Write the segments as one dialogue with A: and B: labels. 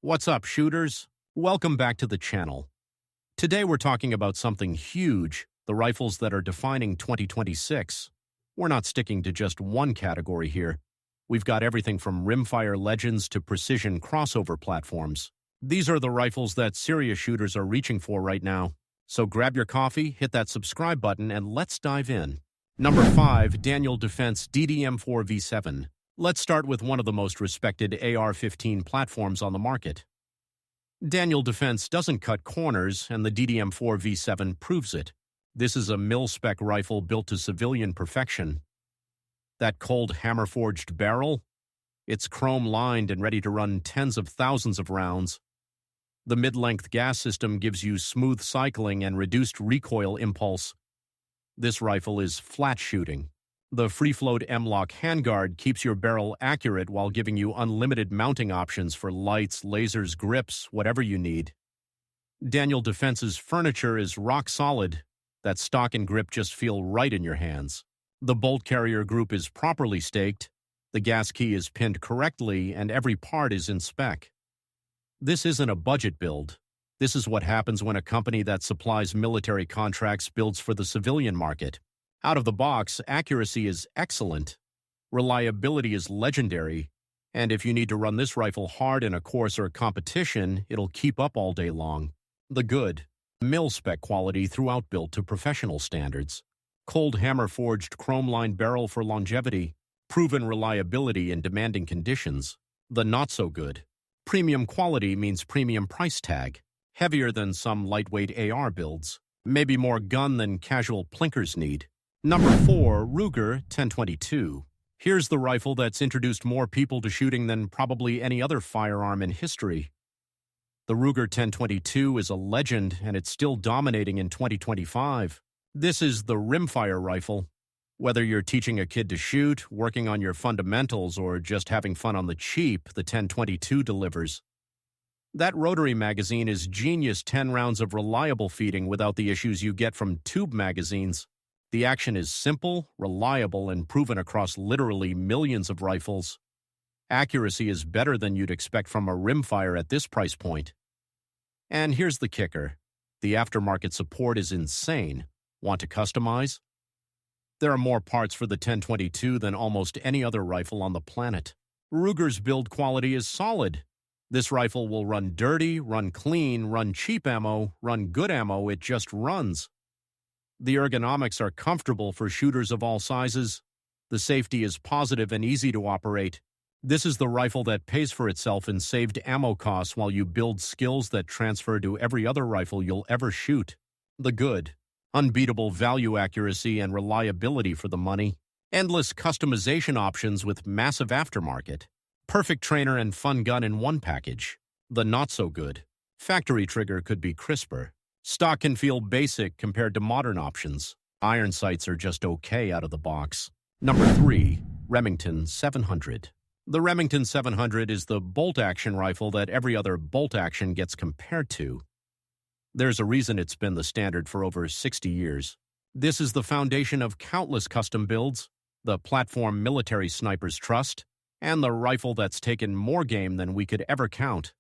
A: What's up, shooters? Welcome back to the channel. Today we're talking about something huge, the rifles that are defining 2026. We're not sticking to just one category here. We've got everything from rimfire legends to precision crossover platforms. These are the rifles that serious shooters are reaching for right now. So grab your coffee, hit that subscribe button, and let's dive in. Number 5, Daniel Defense DDM4V7. Let's start with one of the most respected AR-15 platforms on the market. Daniel Defense doesn't cut corners, and the DDM4V7 proves it. This is a mil-spec rifle built to civilian perfection. That cold hammer-forged barrel? It's chrome-lined and ready to run tens of thousands of rounds. The mid-length gas system gives you smooth cycling and reduced recoil impulse. This rifle is flat shooting. The free-float M-LOK handguard keeps your barrel accurate while giving you unlimited mounting options for lights, lasers, grips, whatever you need. Daniel Defense's furniture is rock solid. That stock and grip just feel right in your hands. The bolt carrier group is properly staked, the gas key is pinned correctly, and every part is in spec. This isn't a budget build. This is what happens when a company that supplies military contracts builds for the civilian market. Out of the box, accuracy is excellent, reliability is legendary, and if you need to run this rifle hard in a course or competition, it'll keep up all day long. The good, mil-spec quality throughout built to professional standards. Cold hammer-forged chrome-lined barrel for longevity, proven reliability in demanding conditions. The not-so-good. Premium quality means premium price tag, heavier than some lightweight AR builds, maybe more gun than casual plinkers need. Number 4, Ruger 1022. Here's the rifle that's introduced more people to shooting than probably any other firearm in history. The Ruger 1022 is a legend, and it's still dominating in 2025. This is the rimfire rifle. Whether you're teaching a kid to shoot, working on your fundamentals, or just having fun on the cheap, the 1022 delivers. That rotary magazine is genius 10 rounds of reliable feeding without the issues you get from tube magazines. The action is simple, reliable, and proven across literally millions of rifles. Accuracy is better than you'd expect from a rimfire at this price point. And here's the kicker. The aftermarket support is insane. Want to customize? There are more parts for the 1022 than almost any other rifle on the planet. Ruger's build quality is solid. This rifle will run dirty, run clean, run cheap ammo, run good ammo, it just runs. The ergonomics are comfortable for shooters of all sizes. The safety is positive and easy to operate. This is the rifle that pays for itself in saved ammo costs while you build skills that transfer to every other rifle you'll ever shoot. The good. Unbeatable value accuracy and reliability for the money. Endless customization options with massive aftermarket. Perfect trainer and fun gun in one package. The not-so-good. Factory trigger could be crisper. Stock can feel basic compared to modern options. Iron sights are just okay out of the box. Number 3, Remington 700. The Remington 700 is the bolt-action rifle that every other bolt-action gets compared to. There's a reason it's been the standard for over 60 years. This is the foundation of countless custom builds, the platform military snipers trust, and the rifle that's taken more game than we could ever count.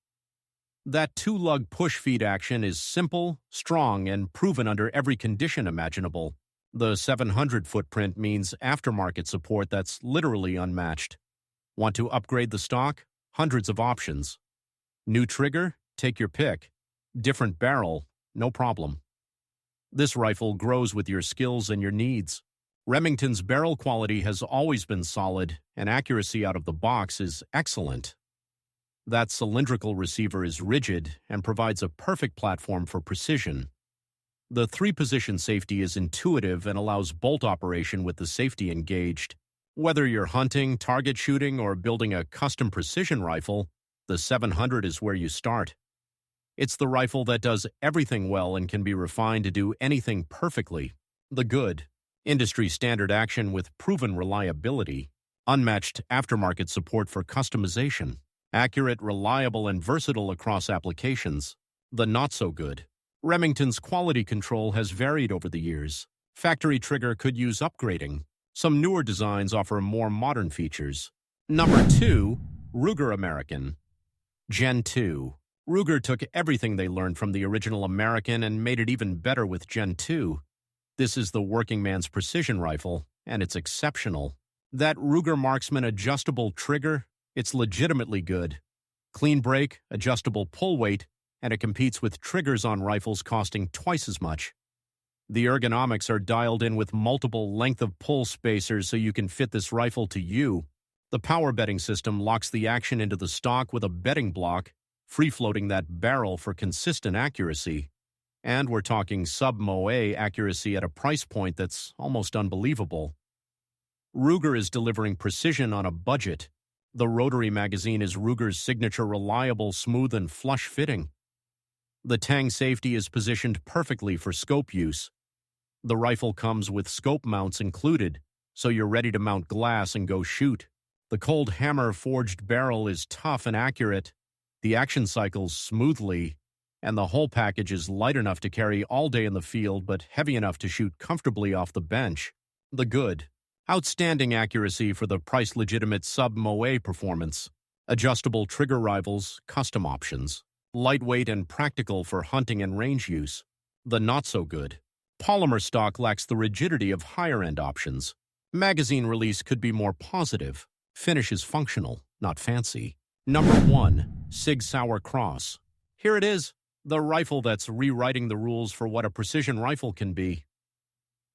A: That two-lug push-feed action is simple, strong, and proven under every condition imaginable. The 700 footprint means aftermarket support that's literally unmatched. Want to upgrade the stock? Hundreds of options. New trigger? Take your pick. Different barrel? No problem. This rifle grows with your skills and your needs. Remington's barrel quality has always been solid, and accuracy out of the box is excellent. That cylindrical receiver is rigid and provides a perfect platform for precision. The 3-position safety is intuitive and allows bolt operation with the safety engaged. Whether you're hunting, target shooting, or building a custom precision rifle, the 700 is where you start. It's the rifle that does everything well and can be refined to do anything perfectly. The good. Industry standard action with proven reliability. Unmatched aftermarket support for customization. Accurate, reliable, and versatile across applications. The not-so-good. Remington's quality control has varied over the years. Factory trigger could use upgrading. Some newer designs offer more modern features. Number 2, Ruger American. Gen 2. Ruger took everything they learned from the original American and made it even better with Gen 2. This is the working man's precision rifle, and it's exceptional. That Ruger Marksman adjustable trigger, it's legitimately good. Clean break, adjustable pull weight, and it competes with triggers on rifles costing twice as much. The ergonomics are dialed in with multiple length of pull spacers so you can fit this rifle to you. The power bedding system locks the action into the stock with a bedding block, free-floating that barrel for consistent accuracy. And we're talking sub-MOA accuracy at a price point that's almost unbelievable. Ruger is delivering precision on a budget. The rotary magazine is Ruger's signature reliable, smooth, and flush fitting. The Tang safety is positioned perfectly for scope use. The rifle comes with scope mounts included, so you're ready to mount glass and go shoot. The Cold Hammer forged barrel is tough and accurate. The action cycles smoothly, and the whole package is light enough to carry all day in the field but heavy enough to shoot comfortably off the bench. The good. Outstanding accuracy for the price-legitimate sub-MOA performance. Adjustable trigger rifles, custom options. Lightweight and practical for hunting and range use. The not-so-good. Polymer stock lacks the rigidity of higher-end options. Magazine release could be more positive. Finish is functional, not fancy. Number 1. Sig Sauer Cross. Here it is, the rifle that's rewriting the rules for what a precision rifle can be.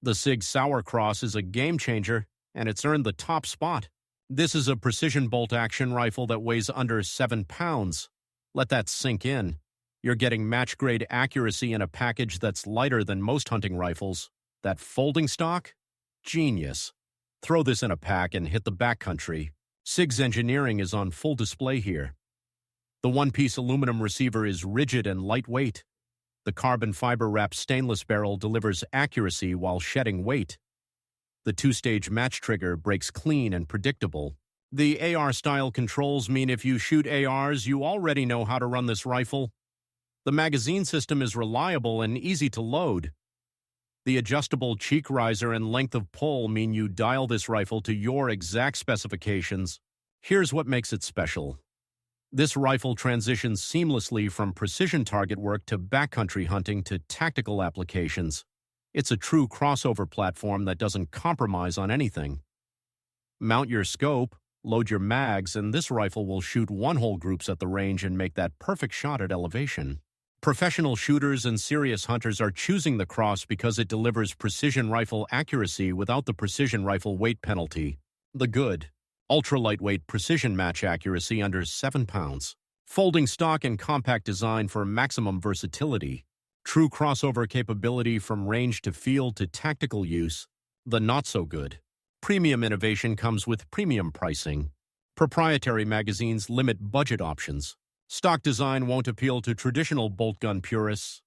A: The Sig Sauer Cross is a game-changer, and it's earned the top spot. This is a precision bolt-action rifle that weighs under 7 pounds. Let that sink in. You're getting match-grade accuracy in a package that's lighter than most hunting rifles. That folding stock? Genius. Throw this in a pack and hit the backcountry. SIG's engineering is on full display here. The one-piece aluminum receiver is rigid and lightweight. The carbon fiber-wrapped stainless barrel delivers accuracy while shedding weight. The two-stage match trigger breaks clean and predictable. The AR-style controls mean if you shoot ARs, you already know how to run this rifle. The magazine system is reliable and easy to load. The adjustable cheek riser and length of pull mean you dial this rifle to your exact specifications. Here's what makes it special. This rifle transitions seamlessly from precision target work to backcountry hunting to tactical applications. It's a true crossover platform that doesn't compromise on anything. Mount your scope, load your mags, and this rifle will shoot one-hole groups at the range and make that perfect shot at elevation. Professional shooters and serious hunters are choosing the Cross because it delivers precision rifle accuracy without the precision rifle weight penalty. The good. Ultra-lightweight precision match accuracy under 7 pounds. Folding stock and compact design for maximum versatility. True crossover capability from range to field to tactical use. The not-so-good. Premium innovation comes with premium pricing. Proprietary magazines limit budget options. Stock design won't appeal to traditional bolt gun purists.